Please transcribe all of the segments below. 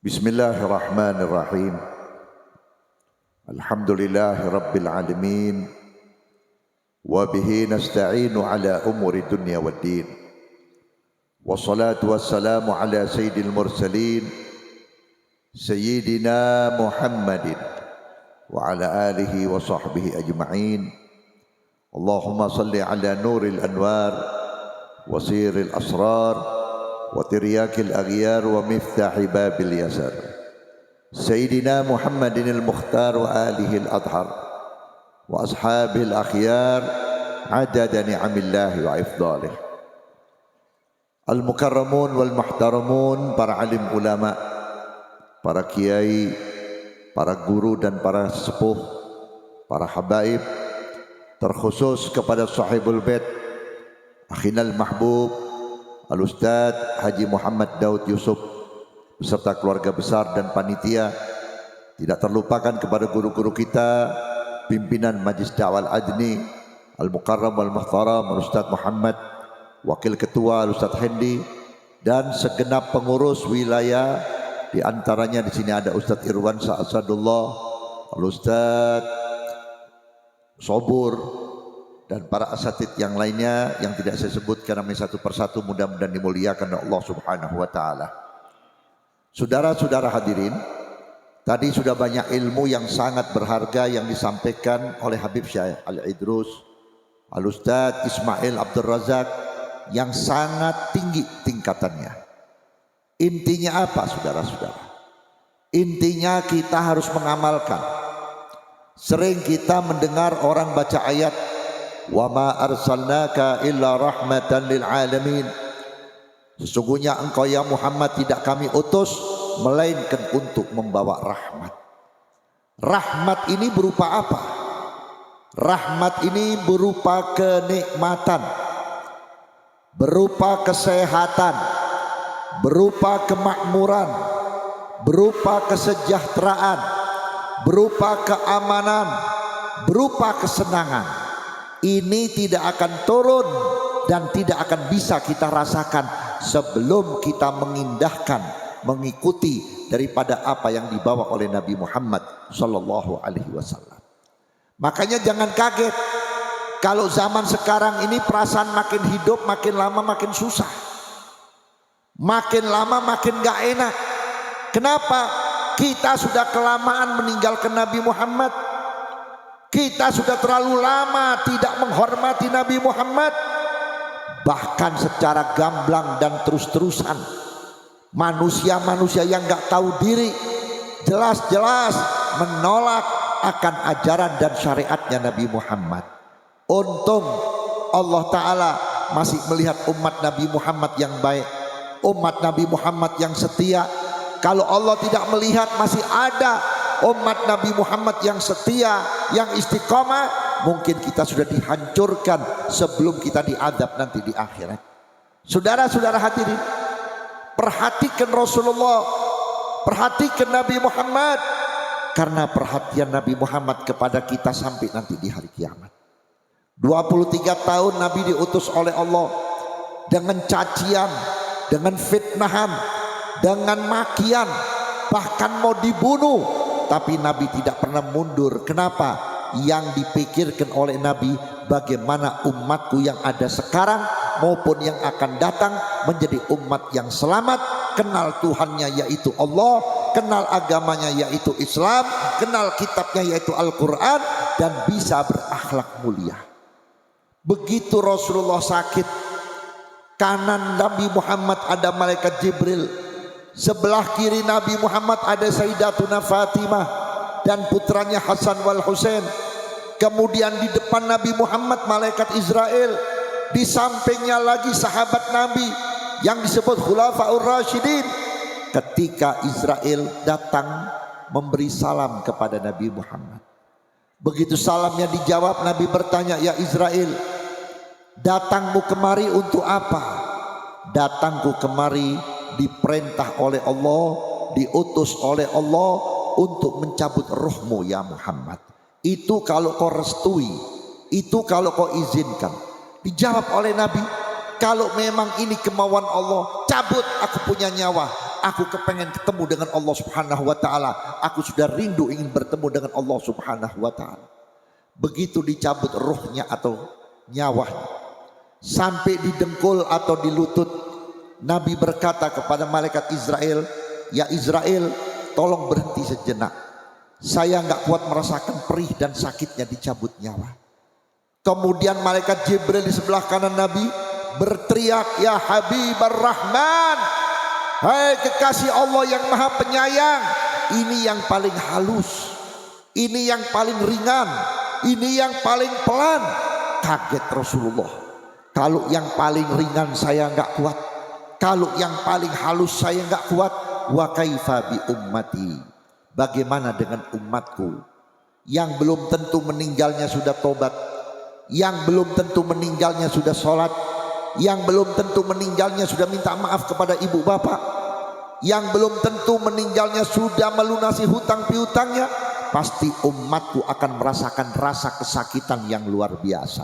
Bismillahirrahmanirrahim. Alhamdulillahi rabbil alamin. Wa bihi nasta'inu ala umuri dunya waddin. Wassalatu wassalamu ala sayyidil mursalin Sayyidina Muhammadin wa ala alihi wa sahbihi ajma'in. Allahumma salli ala nuril anwar wa siril asrar wa tiryakil aghyar wa miftahi babil yasar Sayyidina Muhammadin al-Mukhtar wa alihi al-adhar wa ashabil akhyar adada ni'amillahi wa ifdalih. Al-mukarramun wal muhtaramun, para alim ulama, para kiai, para guru dan para sepuh, para habaib, terkhusus kepada sahibul bait akhinal mahbub Al-Ustadz Haji Muhammad Daud Yusuf beserta keluarga besar dan panitia. Tidak terlupakan kepada guru-guru kita, pimpinan Majlis Da'wah Al-Adni Al-Mukarram Wal-Muhtaram Al-Ustadz Muhammad, Wakil Ketua Al-Ustadz Hendi, dan segenap pengurus wilayah. Di antaranya di sini ada Ustadz Irwan Sa'asadullah, Al-Ustadz Sobur, dan para asatid yang lainnya yang tidak saya sebutkan namanya satu persatu, mudah-mudahan dimuliakan oleh Allah Subhanahu wa taala. Saudara-saudara hadirin, tadi sudah banyak ilmu yang sangat berharga yang disampaikan oleh Habib Syekh Al-Idrus, Al-Ustadz Ismail Abdul Razak, yang sangat tinggi tingkatannya. Intinya apa, saudara-saudara? Intinya kita harus mengamalkan. Sering kita mendengar orang baca ayat wa ma arsalnaka illa rahmatan lil alamin. Sesungguhnya engkau ya Muhammad tidak kami utus melainkan untuk membawa rahmat. Rahmat ini berupa apa? Rahmat ini berupa kenikmatan, berupa kesehatan, berupa kemakmuran, berupa kesejahteraan, berupa keamanan, berupa kesenangan. Ini tidak akan turun dan tidak akan bisa kita rasakan sebelum kita mengindahkan, mengikuti daripada apa yang dibawa oleh Nabi Muhammad sallallahu alaihi wasallam. Makanya jangan kaget kalau zaman sekarang ini perasaan makin hidup, makin lama makin susah, makin lama makin gak enak. Kenapa? Kita sudah kelamaan meninggalkan Nabi Muhammad. Kita sudah terlalu lama tidak menghormati Nabi Muhammad. Bahkan secara gamblang dan terus-terusan, manusia-manusia yang gak tahu diri jelas-jelas menolak akan ajaran dan syariatnya Nabi Muhammad. Untung Allah Ta'ala masih melihat umat Nabi Muhammad yang baik, umat Nabi Muhammad yang setia. Kalau Allah tidak melihat masih ada umat Nabi Muhammad yang setia, yang istiqomah, mungkin kita sudah dihancurkan sebelum kita diadab nanti di akhirat. Saudara-saudara hadirin, perhatikan Rasulullah, perhatikan Nabi Muhammad, karena perhatian Nabi Muhammad kepada kita sampai nanti di hari kiamat. 23 tahun Nabi diutus oleh Allah dengan cacian, dengan fitnahan, dengan makian, bahkan mau dibunuh. Tapi Nabi tidak pernah mundur. Kenapa? Yang dipikirkan oleh Nabi, bagaimana umatku yang ada sekarang maupun yang akan datang menjadi umat yang selamat, kenal Tuhannya yaitu Allah, kenal agamanya yaitu Islam, kenal kitabnya yaitu Al-Quran, dan bisa berakhlak mulia. Begitu Rasulullah sakit, kanan Nabi Muhammad ada malaikat Jibril, sebelah kiri Nabi Muhammad ada Sayyidatuna Fatimah dan putranya Hasan wal Husain. Kemudian di depan Nabi Muhammad malaikat Israel, di sampingnya lagi sahabat Nabi yang disebut Khulafaur Rasyidin. Ketika Israel datang memberi salam kepada Nabi Muhammad, begitu salamnya dijawab, Nabi bertanya, ya Israel, datangmu kemari untuk apa? Datangku kemari diperintah oleh Allah, diutus oleh Allah untuk mencabut ruhmu ya Muhammad. Itu kalau kau restui, itu kalau kau izinkan. Dijawab oleh Nabi, kalau memang ini kemauan Allah, cabut aku punya nyawa, Aku kepengen ketemu dengan Allah Subhanahu wa ta'ala. Aku sudah rindu ingin bertemu dengan Allah Subhanahu wa ta'ala. Begitu dicabut ruhnya atau nyawanya, sampai di dengkul atau di lutut, Nabi berkata kepada malaikat Israel, ya Israel, tolong berhenti sejenak. Saya nggak kuat merasakan perih dan sakitnya dicabut nyawa. Kemudian malaikat Jibril di sebelah kanan Nabi berteriak, ya Habibar Rahman, hai kekasih Allah yang maha penyayang, ini yang paling halus, ini yang paling ringan, ini yang paling pelan. Kaget Rasulullah, kalau yang paling ringan saya nggak kuat, kalau yang paling halus saya nggak kuat, wa kaifa bi ummati, bagaimana dengan umatku yang belum tentu meninggalnya sudah tobat, yang belum tentu meninggalnya sudah sholat, yang belum tentu meninggalnya sudah minta maaf kepada ibu bapak, yang belum tentu meninggalnya sudah melunasi hutang piutangnya. Pasti umatku akan merasakan rasa kesakitan yang luar biasa.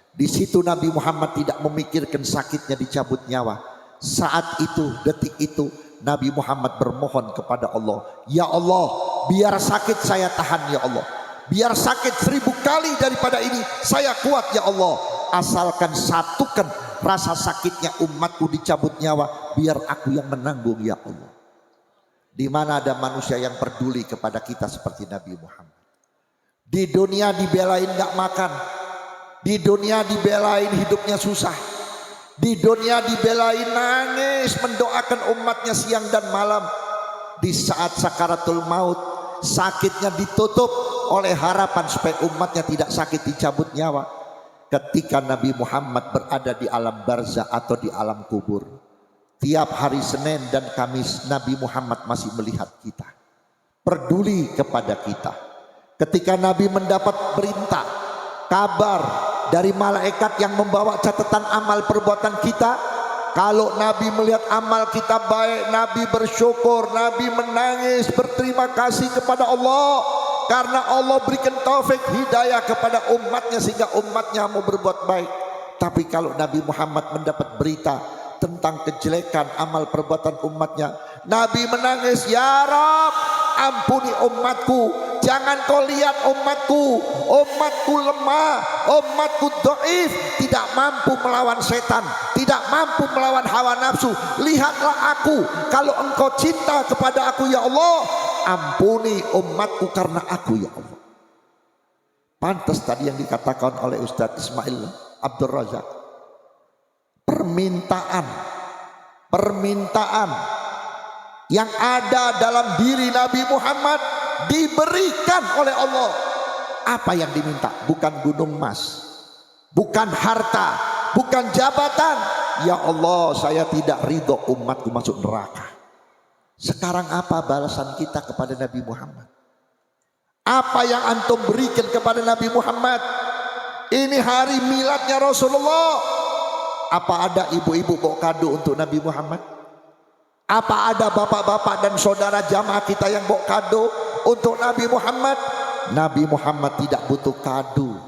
Di situ Nabi Muhammad tidak memikirkan sakitnya dicabut nyawa. Saat itu, detik itu, Nabi Muhammad bermohon kepada Allah, ya Allah, biar sakit saya tahan ya Allah, biar sakit 1000 kali daripada ini saya kuat ya Allah, asalkan satukan rasa sakitnya umatku dicabut nyawa, biar aku yang menanggung ya Allah. Di mana ada manusia yang peduli kepada kita seperti Nabi Muhammad? Di dunia dibelain gak makan, di dunia dibelain hidupnya susah, di dunia dibelain nangis mendoakan umatnya siang dan malam. Di saat sakaratul maut, sakitnya ditutup oleh harapan supaya umatnya tidak sakit dicabut nyawa. Ketika Nabi Muhammad berada di alam barzah atau di alam kubur, tiap hari Senin dan Kamis Nabi Muhammad masih melihat kita, peduli kepada kita. Ketika Nabi mendapat perintah, kabar dari malaikat yang membawa catatan amal perbuatan kita, kalau Nabi melihat amal kita baik, Nabi bersyukur, Nabi menangis berterima kasih kepada Allah karena Allah berikan taufik hidayah kepada umatnya sehingga umatnya mau berbuat baik. Tapi kalau Nabi Muhammad mendapat berita tentang kejelekan amal perbuatan umatnya, Nabi menangis, ya Rab, ampuni umatku, jangan kau lihat umatku lemah, umatku dhaif, tidak mampu melawan setan, tidak mampu melawan hawa nafsu. Lihatlah aku, kalau engkau cinta kepada aku ya Allah, ampuni umatku karena aku ya Allah. Pantas tadi yang dikatakan oleh Ustadz Ismail Abdul Razak, permintaan yang ada dalam diri Nabi Muhammad diberikan oleh Allah. Apa yang diminta? Bukan gunung emas, bukan harta, bukan jabatan. Ya Allah, saya tidak ridho umatku masuk neraka. Sekarang apa balasan kita kepada Nabi Muhammad? Apa yang antum berikan kepada Nabi Muhammad? Ini hari miladnya Rasulullah. Apa ada ibu-ibu bawa kado untuk Nabi Muhammad? Apa ada bapak-bapak dan saudara jamaah kita yang bawa kado untuk Nabi Muhammad? Nabi Muhammad tidak butuh kado.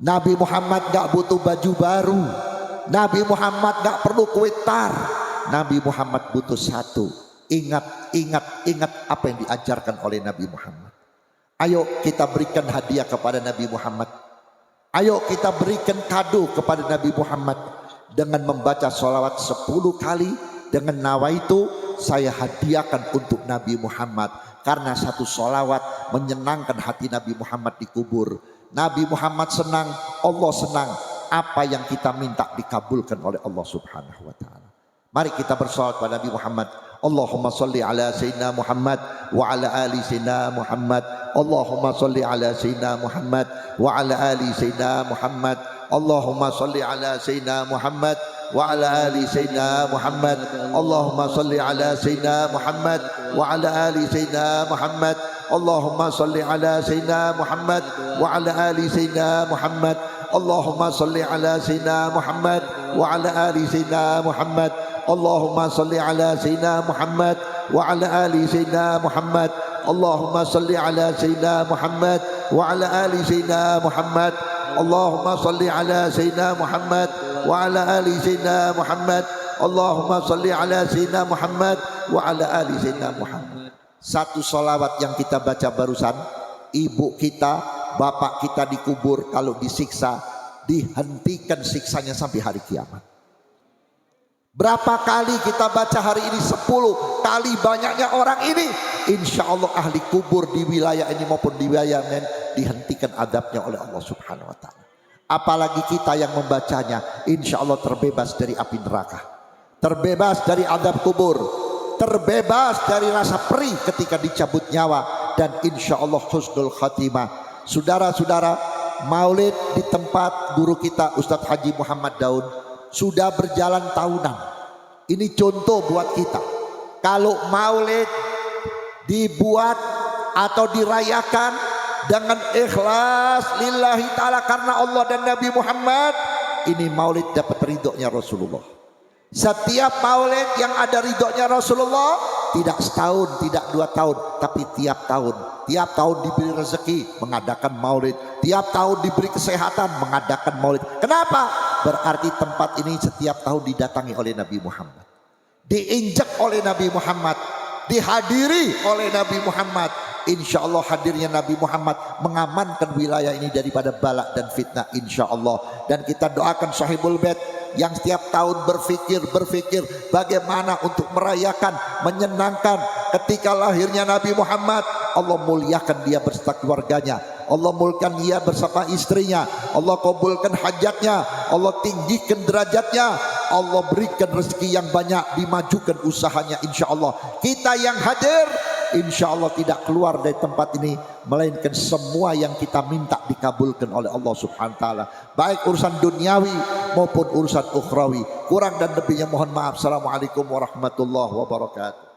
Nabi Muhammad gak butuh baju baru. Nabi Muhammad gak perlu kue tar. Nabi Muhammad butuh satu. Ingat apa yang diajarkan oleh Nabi Muhammad. Ayo kita berikan hadiah kepada Nabi Muhammad. Ayo kita berikan kado kepada Nabi Muhammad dengan membaca sholawat 10 kali. Dengan nawaitu saya hadiahkan untuk Nabi Muhammad, karena satu sholawat menyenangkan hati Nabi Muhammad di kubur. Nabi Muhammad senang, Allah senang. Apa yang kita minta dikabulkan oleh Allah Subhanahu wa ta'ala. Mari kita bersolawat pada Nabi Muhammad. Allahumma salli ala Sayyidina Muhammad wa ala ali Sayyidina Muhammad. Allahumma salli ala Sayyidina Muhammad wa ala ali Sayyidina Muhammad. Allahumma salli ala Sayyidina Muhammad wa ala ali Sayyidina Muhammad. Allahumma salli ala Sayyidina Muhammad wa ala ali Sayyidina Muhammad. Allahumma salli ala Sayyidina Muhammad wa ala ali Sayyidina Muhammad. Allahumma salli ala Sayyidina Muhammad wa ala ali Sayyidina Muhammad. Allahumma salli ala Sayyidina Muhammad wa ala ali Sayyidina Muhammad. Allahumma salli ala Sayyidina Muhammad wa ala ali Sayyidina Muhammad. Allahumma salli ala Sayyidina Muhammad wa ala ali Sayyidina Muhammad. Allahumma salli ala Sayyidina Muhammad wa ala ali Sayyidina Muhammad. Satu salawat yang kita baca barusan, ibu kita, bapak kita dikubur, kalau disiksa, dihentikan siksanya sampai hari kiamat. Berapa kali kita baca hari ini? 10 kali banyaknya orang ini, insya Allah ahli kubur di wilayah ini maupun di wilayah lain dihentikan adabnya oleh Allah Subhanahu wa ta'ala. Apalagi kita yang membacanya, insya Allah terbebas dari api neraka, terbebas dari adab kubur, terbebas dari rasa perih ketika dicabut nyawa, dan insya Allah husnul khatimah. Saudara-saudara, maulid di tempat guru kita Ustadz Haji Muhammad Daud sudah berjalan tahunan. Ini contoh buat kita. Kalau maulid dibuat atau dirayakan dengan ikhlas lillahi ta'ala karena Allah dan Nabi Muhammad, ini maulid dapat ridhonya Rasulullah. Setiap maulid yang ada ridhonya Rasulullah, tidak setahun, tidak 2 tahun, tapi tiap tahun. Tiap tahun diberi rezeki mengadakan maulid, tiap tahun diberi kesehatan mengadakan maulid. Kenapa? Berarti tempat ini setiap tahun didatangi oleh Nabi Muhammad, diinjak oleh Nabi Muhammad, dihadiri oleh Nabi Muhammad. Insya Allah hadirnya Nabi Muhammad mengamankan wilayah ini daripada balak dan fitnah, insya Allah. Dan kita doakan sahibul bait yang setiap tahun berpikir bagaimana untuk merayakan, menyenangkan ketika lahirnya Nabi Muhammad. Allah muliakan dia beserta keluarganya, Allah muliakan dia bersama istrinya, Allah kabulkan hajatnya, Allah tinggikan derajatnya, Allah berikan rezeki yang banyak, dimajukan usahanya. Insya Allah kita yang hadir insya Allah tidak keluar dari tempat ini melainkan semua yang kita minta dikabulkan oleh Allah Subhanahu wa ta'ala, baik urusan duniawi maupun urusan ukhrawi. Kurang dan lebihnya mohon maaf. Assalamualaikum warahmatullahi wabarakatuh.